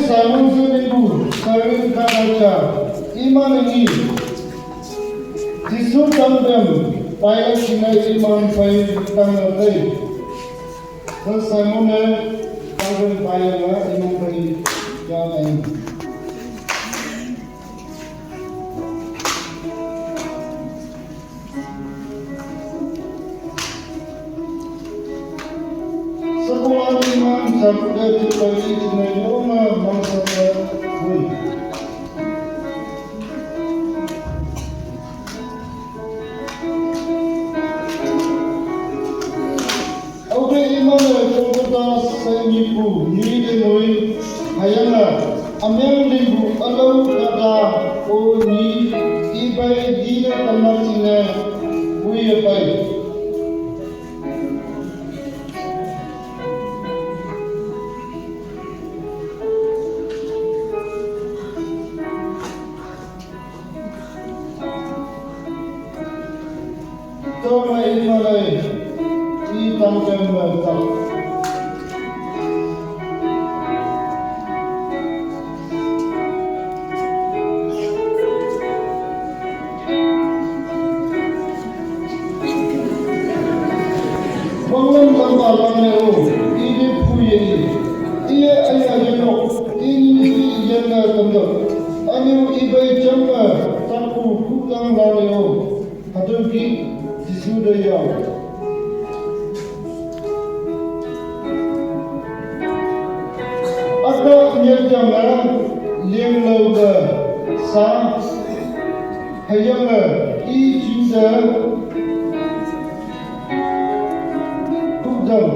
Simon Zunibu, Sarin Kadacha, Iman ini, Jisu Tamdem, Payah Sinai Iman Payah Tangatai. Terus Simon Tangan Payah lah, Iman Payah Jangan. Sekolah Iman Sabda Cipali Sinai Roma Bangsa Hui. Oke Iman Kota Senipu Niri Noi Hayana Amyang Libu Alau Kata O Ni Ibai Dina Tamat Sinai Hui Apai. Toma Imalai I Tamdem Bertak. Bangun tanpa lameo, ini puye, ia ayah jenok, ini jana tandok, anu ibai jamba, tapu kutang lameo, hadapi disudaya. Ada nyajama liang lauda sa hayama I jinda kudam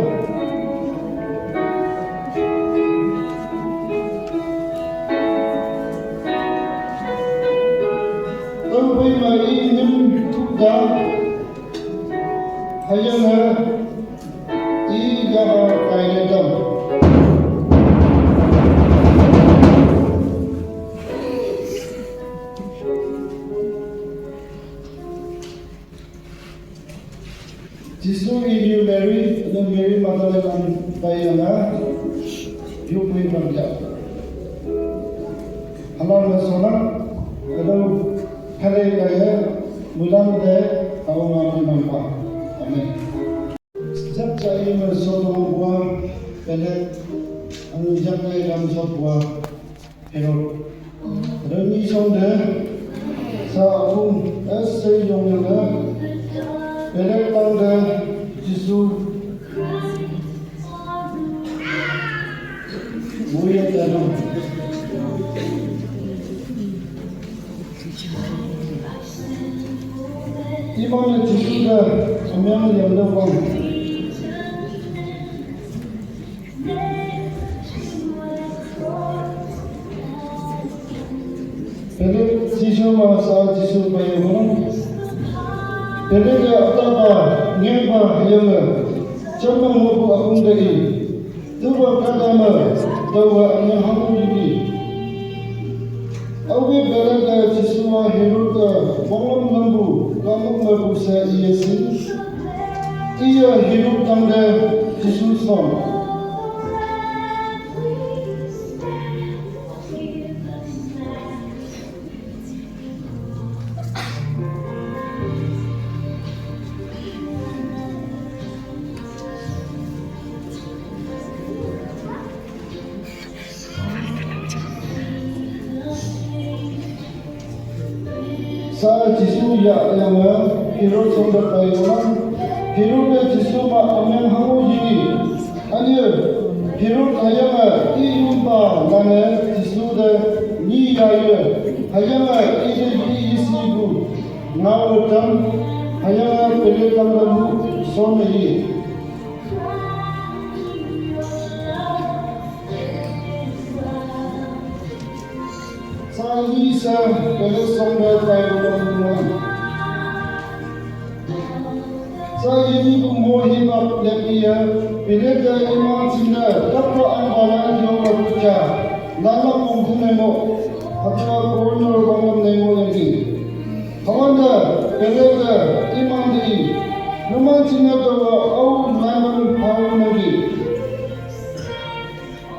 tampai mai nim kudam hayama I jaha kainadam. Jisu ini Mary dan Mary Magdalena Diana, Yupui Magda. Allah Nasona, kalau kali kaya mulam deh, tahu ngaji nampak. Amin. Setiap saya bersama buah pelet, anu jangan dalam sebuah Herod. Reni sonde, saung esayongnya. Pelet tangga Jisu Mulia Tanam Iman Jisu dah Semang yang lewang Pelet Jisu masa Jisu bayang Jadi apa ngapa yang cuma mau aku dari dua kata dua yang aku ini. Aku berada di semua hidup malam lampu kamu berusaha ia sih. Ia hidup tanda Yesus sama. Saat Jisu ya yang Herod sampai Taiwan, Herod Jisu mak ameng hamu jigi, ane Herod hayang iumpa lana Jisu dah ni gaya, hayang ide di isibu, ngau tam hayang pelakam lalu somai. Isa kalau sampai Taiwan, saya ini pemohon hibab dia bila dia iman Cina, dapat amalan yang berbicara, lama pun nemo, hatta pun orang nemo lagi. Kawan dah, bila dia iman dia, iman Cina bawa awal lama pun lagi.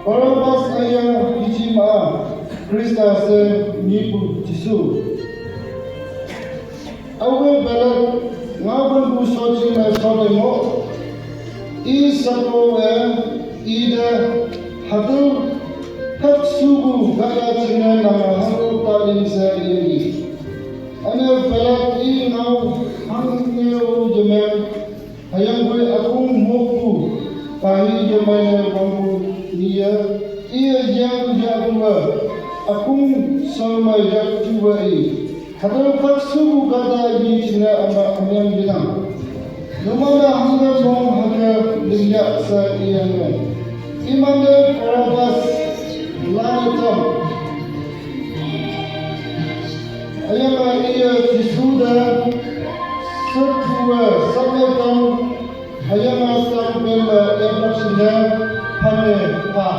Para pas ayah biji Krista se nipu Jisu. Awe balak ngawan bu soji na soji mo. I sabo ida hadu kak sugu gada cina nama haru talim sa iri. Ane balak I ngau hangnya u jemen hayang gue akung moku pahi jemen bangku niya iya yang jagunga akung sama jak cuba I. Hadal kak sugu gada I cina ama amyang bilang. Lumana hangga bong hangga linyak sa iyang imanda karabas lanitam ayama iya jisuda setua saketam ayama sampela yabrasida hame pa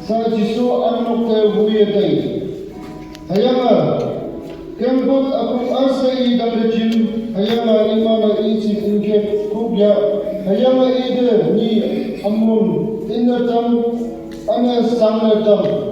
sa Jisu anok ke buye dai hayama kembot akung asai dang rejim hayama imama isi inke kubya hayama ide ni amun inatam ana sanatam